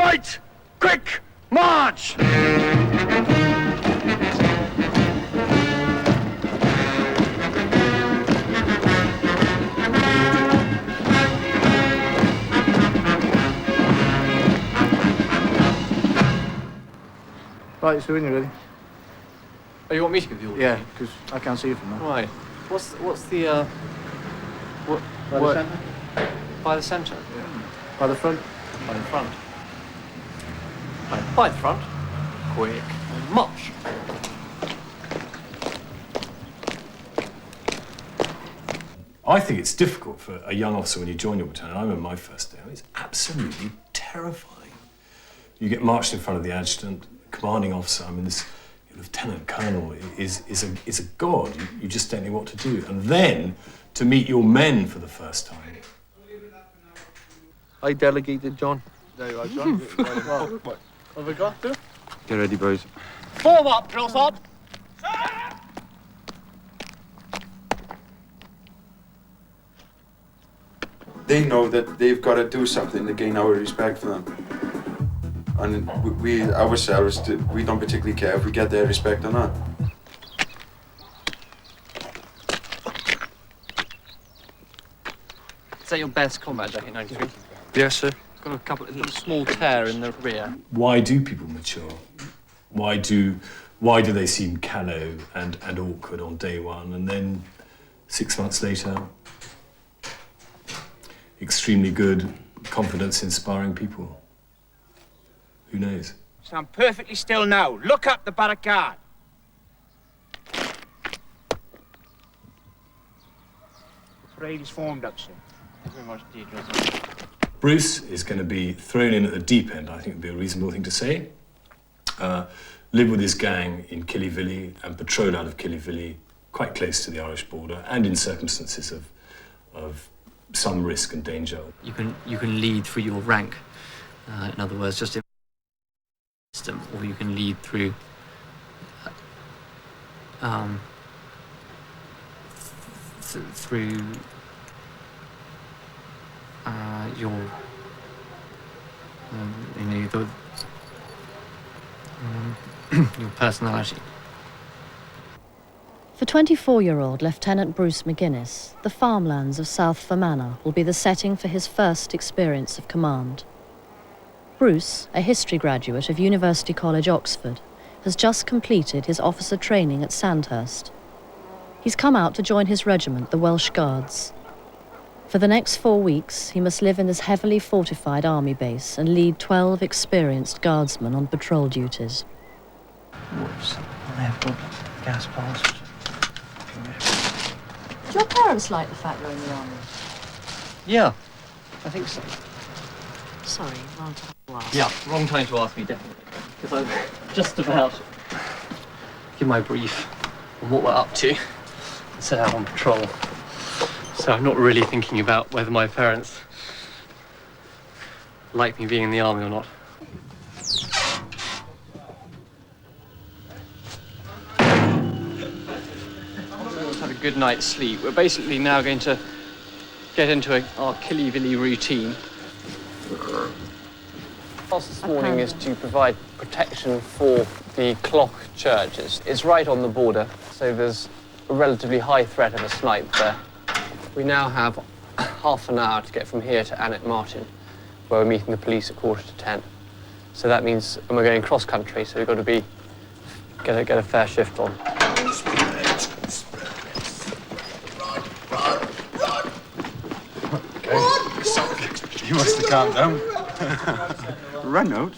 right! Quick! March! Right, so when you're ready. Oh, you want me to give you all? Yeah, because I can't see you from there. Right. What's the what? By the centre? By the centre? Yeah. By the front? By the front. Right, by the front. Quick. March. I think it's difficult for a young officer when you join your battalion. I remember my first day. It's absolutely terrifying. You get marched in front of the adjutant, commanding officer. I mean, this lieutenant colonel is a god. You just don't know what to do. And then to meet your men for the first time. I delegated, John. There you are, John. What have we got to? Get ready, boys. Form up, close up! They know that they've got to do something to gain our respect for them. And we ourselves, we don't particularly care if we get their respect or not. Is that your best combat jacket, 93? Yes, sir. It's got a little small tear in the rear. Why do people mature? Why do they seem callow and awkward on day one, and then 6 months later, extremely good, confidence-inspiring people? Who knows? Stand perfectly still now. Look up the barricade. Parade is formed up, sir. Thank you very much indeed, Bruce is going to be thrown in at the deep end, I think would be a reasonable thing to say. Live with his gang in Killyvilly and patrol out of Killyvilly, quite close to the Irish border, and in circumstances of some risk and danger. You can lead through your rank. In other words, just in system, or you can lead through through your your personality. For 24-year-old Lieutenant Bruce MacInnes, the farmlands of South Fermanagh will be the setting for his first experience of command. Bruce, a history graduate of University College, Oxford, has just completed his officer training at Sandhurst. He's come out to join his regiment, the Welsh Guards. For the next 4 weeks, he must live in this heavily fortified army base and lead 12 experienced guardsmen on patrol duties. Whoops. I have got gas mask. Do your parents like the fact you're in the army? Yeah, I think so. Sorry, wrong time to ask. Yeah, wrong time to ask me, definitely. Because I'm just about to give my brief on what we're up to and set out on patrol. So I'm not really thinking about whether my parents like me being in the army or not. Let's have a good night's sleep. We're basically now going to get into our Killyvilly routine. Task this morning is to provide protection for the clock churches. It's right on the border, so there's a relatively high threat of a snipe there. We now have half an hour to get from here to Annet Martin, where we're meeting the police at 9:45. So that means, and we're going cross-country, so we've got to get a fair shift on. You must have calmed down. Run out.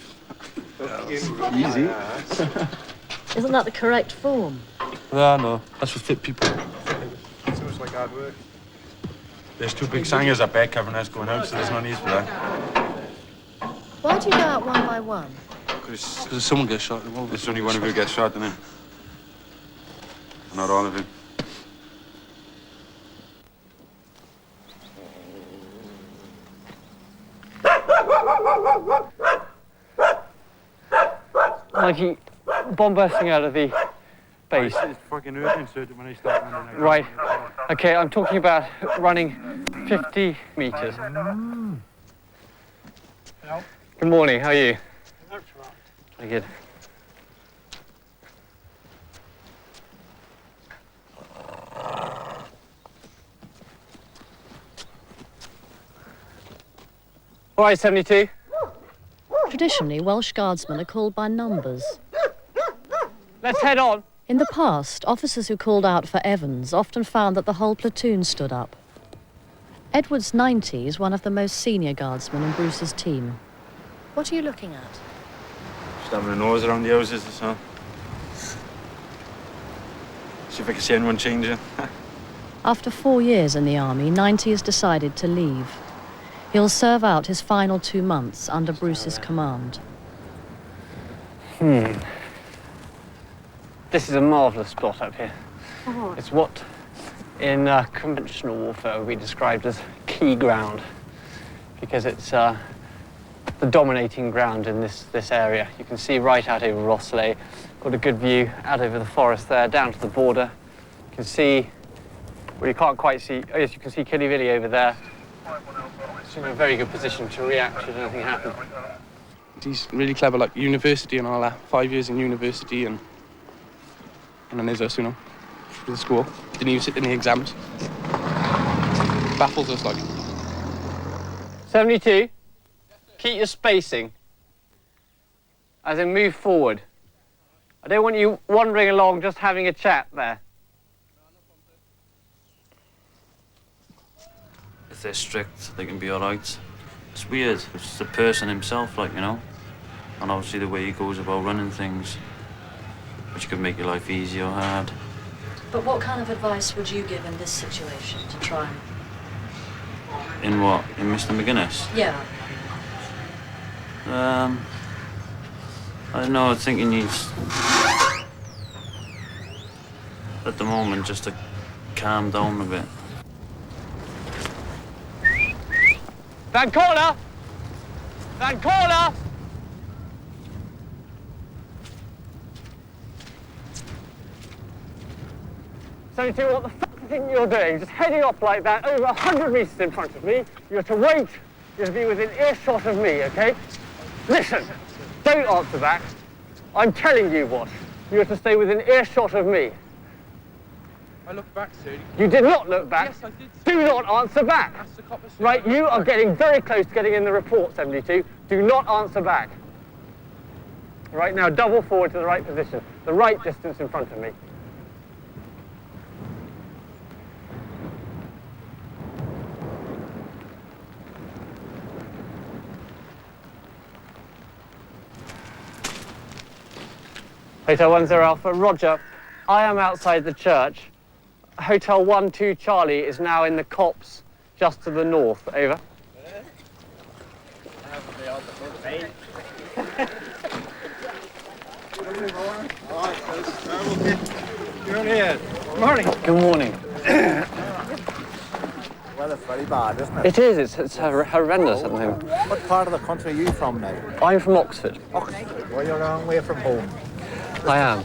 Easy. Isn't that the correct form? No, that's for fit people. So it's like hard work. There's two big sangers up there covering us going out, so there's no need for that. Why do you go out one by one? Because if someone gets shot, there's only one of you gets shot, isn't it? Not all of you. Mikey, bomb bursting out of the base. It's fucking earth when I start running. Right. Okay, I'm talking about running 50 meters. Good morning, how are you? That's right. Very good. All right, 72. Traditionally, Welsh Guardsmen are called by numbers. Let's head on. In the past, officers who called out for Evans often found that the whole platoon stood up. Edward's 90 is one of the most senior guardsmen in Bruce's team. What are you looking at? Just having a nose around the houses or so. See if I can see anyone changing. After 4 years in the army, 90 has decided to leave. He'll serve out his final 2 months under Bruce's command. This is a marvellous spot up here. It's what in conventional warfare would be described as key ground, because it's the dominating ground in this area. You can see right out over Rossley, got a good view out over the forest there, down to the border. You can see, well, you can't quite see, oh yes, you can see Killyvilly over there. It's in a very good position to react should anything happen. He's really clever, like university and all that. 5 years in university and then there's us, you know, for the school. Didn't even sit in the exams. Baffles us, like. 72, keep your spacing. As in, move forward. I don't want you wandering along just having a chat there. If they're strict, they can be all right. It's weird. It's the person himself, like, you know. And obviously the way he goes about running things, which could make your life easy or hard. But what kind of advice would you give in this situation to try and... In what? In Mr. MacInnes? Yeah. I don't know, I think he needs, at the moment, just to calm down a bit. Van corner! Van corner! So what the fuck do you think you're doing? Just heading off like that, over 100 metres in front of me. You're to wait. You're to be within earshot of me, okay? Listen, don't answer back. I'm telling you what. You're to stay within earshot of me. I looked back, sir. You did not look back. Yes, I did. Do not answer back. Ask the copper, sir. Right, you are getting very close to getting in the report, 72. Do not answer back. Right, now double forward to the right position. The right distance in front of me. Hotel 10 Alpha, Roger. I am outside the church. Hotel 12 Charlie is now in the copse just to the north. Over. Good morning. Weather's very bad, isn't it? It is. It's horrendous at the moment. What part of the country are you from now? I'm from Oxford. Oxford. Well, you're a long way from home. I am.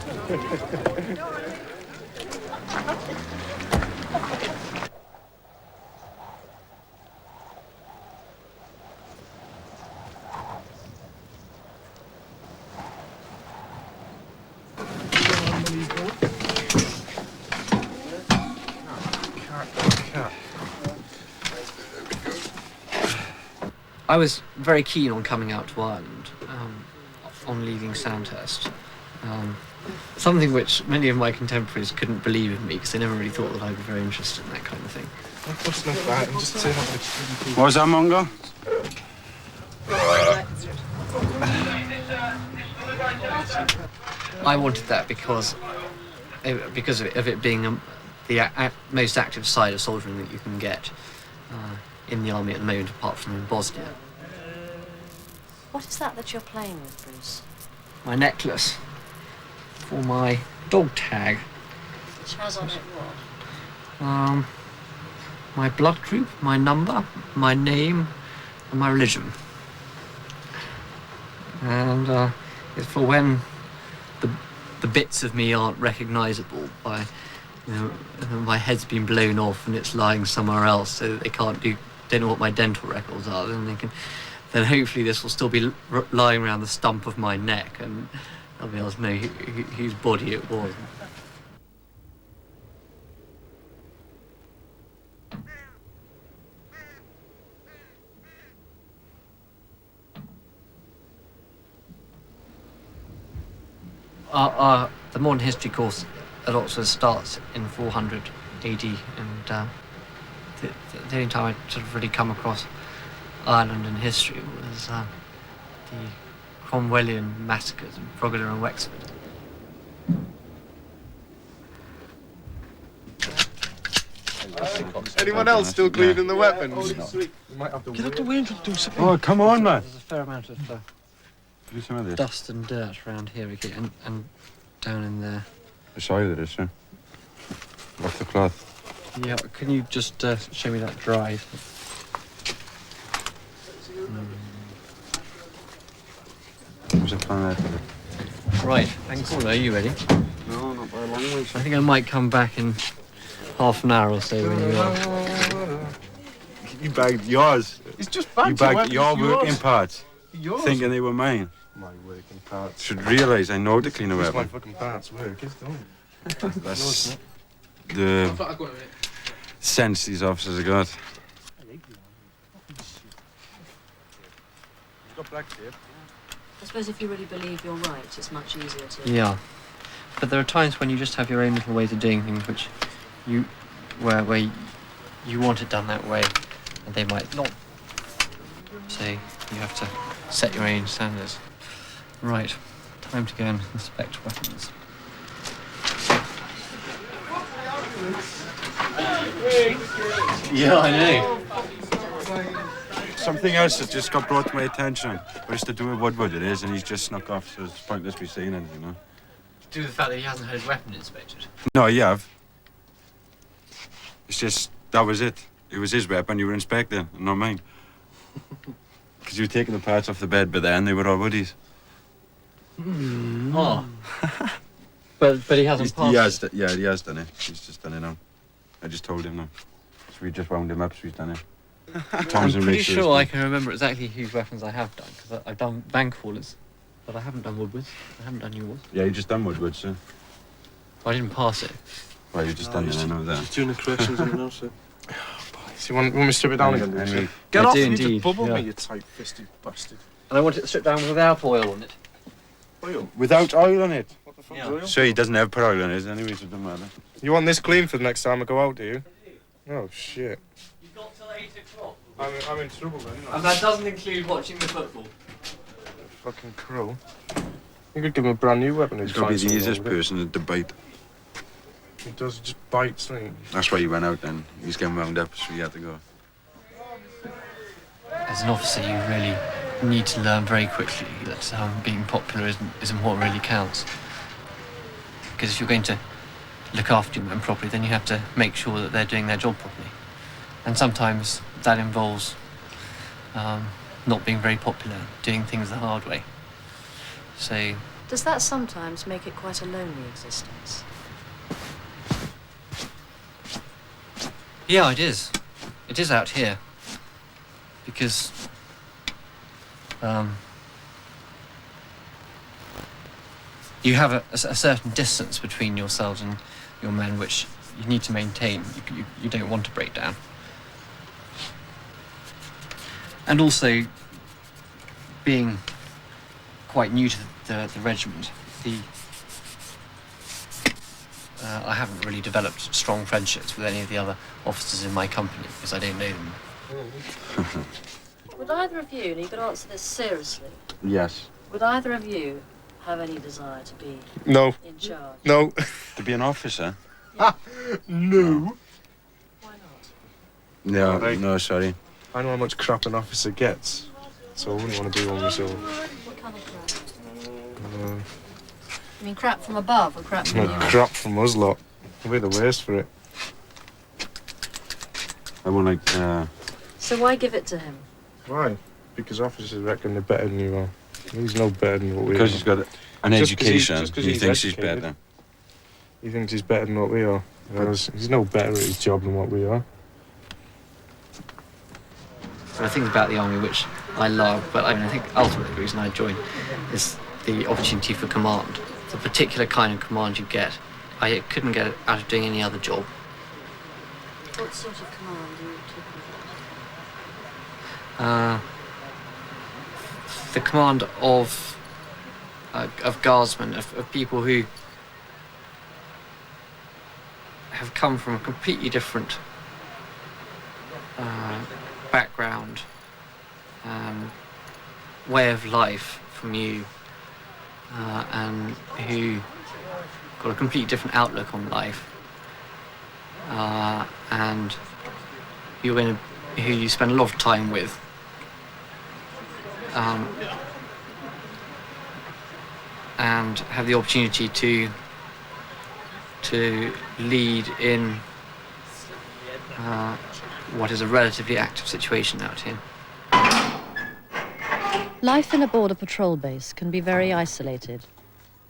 I was very keen on coming out to Ireland on leaving Sandhurst. Something which many of my contemporaries couldn't believe in me because they never really thought that I'd be very interested in that kind of thing. Of course not bad. I'm just saying how What was that, Mongo? I wanted that because of it being the most active side of soldiering that you can get in the army at the moment, apart from in Bosnia. What is that you're playing with, Bruce? My necklace for my dog tag. Which has on it what? My blood group, my number, my name, and my religion. And it's for when the bits of me aren't recognisable by, my head's been blown off and it's lying somewhere else, so that they don't know what my dental records are. Then then hopefully this will still be lying around the stump of my neck, and I'll be able to know whose body it was. The modern history course at Oxford starts in 400 AD, and the only time I sort of really come across Ireland in history was the Cromwellian massacres in Drogheda and Wexford. Anyone else still cleaning the weapons? Get up the way and do something. Oh, come on, man. There's a fair amount of Do some of this. dust and dirt around here, Ricky, and down in there. The side of this, yeah. Off the cloth. Yeah, can you just show me that dried? There's a plan there. Right, thanks. Are you ready? No, not by a long way. I think I might come back in half an hour or so when you are. You bagged yours. It's just bad. You bagged your working parts, Yours. thinking they were mine. My working parts. Should realise I know to clean a My weapon. fucking parts work. It's done. That's the sense these officers have got. Got black tape. I suppose if you really believe you're right, it's much easier to... Yeah, but there are times when you just have your own little ways of doing things, which where you want it done that way, and they might not. So you have to set your own standards. Right, time to go and inspect weapons. Yeah, I know. Something else that just got brought to my attention, but it's to do with Woodward it is, and he's just snuck off, so it's pointless me saying anything, you know? To do with the fact that he hasn't had his weapon inspected. No, you have. It's just, that was it. It was his weapon you were inspecting, and not mine. Because you were taking the parts off the bed, but then they were all Woody's. Oh. but he hasn't passed. He has done it. He's just done it now. I just told him now. So we just wound him up, so he's done it. I'm pretty sure I can remember exactly whose weapons I have done, because I've done bank haulers, but I haven't done Woodwards. I haven't done yours. Yeah, you just done Woodward, sir. I didn't pass it. Well, you just done it, I know that. He's doing the corrections on it now, sir. So you want me to strip it down again? Henry. Get I off do me indeed, to bubble yeah. me, you tight-fisted bastard. And I want it stripped down without oil on it. Oil? Without oil on it. What the fuck's Yeah. oil? Sure, he doesn't have put oil on it anyway, so it doesn't matter. You want this clean for the next time I go out, do you? Oh, shit. You've got till 8 o'clock. I'm in trouble then, And that doesn't include watching the football. Fucking crow. You could give him a brand new weapon. He's got to be the easiest person to debate. He does, he just bites, doesn't he? That's why he went out then. He's getting wound up, so he had to go. As an officer, you really need to learn very quickly that being popular isn't what really counts. Because if you're going to look after your men properly, then you have to make sure that they're doing their job properly. And sometimes that involves not being very popular, doing things the hard way. So... Does that sometimes make it quite a lonely existence? Yeah, it is. It is out here. Because... you have a certain distance between yourselves and your men, which you need to maintain. You don't want to break down. And also, being quite new to the regiment, I haven't really developed strong friendships with any of the other officers in my company because I don't know them. Would either of you, and you could answer this seriously, Yes. would either of you have any desire to be No. in charge? No. To be an officer? No. Why not? No, Right. no, sorry. I know how much crap an officer gets, so I wouldn't want to be one myself. What kind of crap? Uh, You mean crap from above or crap from you? crap from us lot. We're the worst for it. I won't like, So why give it to him? Why? Because officers reckon they're better than you are. He's no better than what we because are. he's got an Just 'cause education, just 'cause he he's thinks he's educated. better. He thinks he's better than what we are. Whereas he's no better at his job than what we are. There are things about the army which I love, but I think ultimately the reason I joined is the opportunity for command. The particular kind of command you get, I couldn't get it out of doing any other job. What sort of command are you talking about? The command of guardsmen, of people who have come from a completely different background, way of life from you, and who got a completely different outlook on life, and who you spend a lot of time with. And have the opportunity to lead in what is a relatively active situation out here. Life in a border patrol base can be very isolated.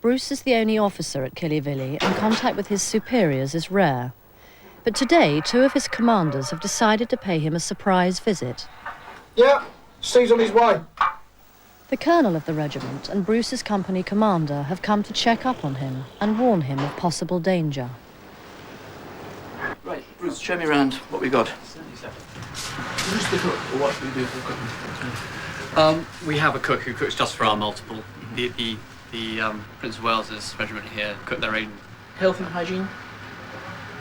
Bruce is the only officer at Killyvilly, and contact with his superiors is rare. But today, 2 of his commanders have decided to pay him a surprise visit. Yeah, Steve's on his way. The colonel of the regiment and Bruce's company commander have come to check up on him and warn him of possible danger. Right, Bruce, show me around what we got. Who's the cook, or what do we do for cooking? We have a cook who cooks just for our multiple. The Prince of Wales's regiment here cook their own. Health and hygiene?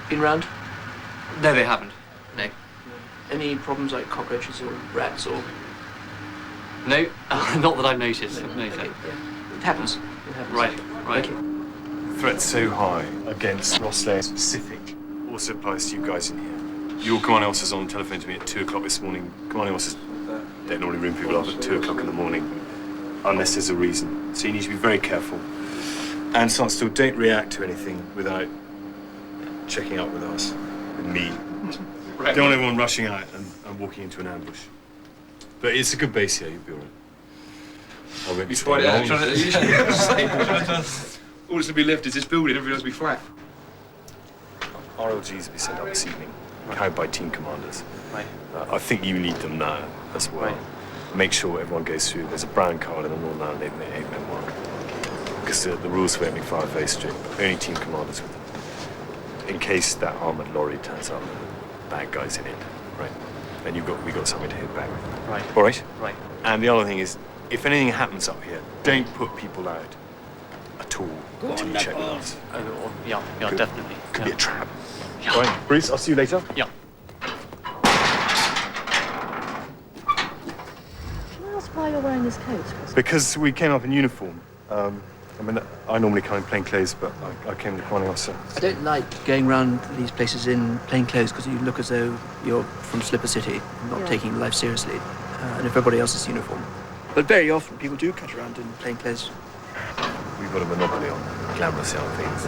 Been round? No, they haven't. No. Any problems like cockroaches or rats or? No, not that I've noticed. No, sir. It happens. It happens. Right. The threat's so high against Rosslare specific also applies to you guys in here. Your commanding officer's on the telephone to me at 2 o'clock this morning. Commanding officers don't normally ring people up at 2 o'clock in the morning unless there's a reason. So you need to be very careful. And still don't react to anything without checking up with us, with me. Right. Don't want everyone rushing out and walking into an ambush. But it's a good base here, you'll be all right. I won't be staying long. All that's to be left is this building, everything else will be flat. RLGs will be sent up this evening, carried by team commanders. Right. I think you need them now as well. Right. Make sure everyone goes through. There's a brown card and a Northern Ireland 8-minute mark. Because the rules for opening fire are very strict. Only team commanders with them. In case that armoured lorry turns up, bad guys in it. Right. And we got something to hit back with. Right. All right? Right. And the other thing is, if anything happens up here, don't put people out at all until you check with us. Yeah, Good. Definitely. Could be a trap. Yeah. All right, Bruce, I'll see you later. Yeah. Can I ask why you're wearing this coat, Chris? Because we came up in uniform. I normally come in plain clothes, but I came to commanding officer. I don't like going around these places in plain clothes because you look as though you're from Slipper City, not taking life seriously, and everybody else is uniform. But very often people do cut around in plain clothes. We've got a monopoly on glamorous young things.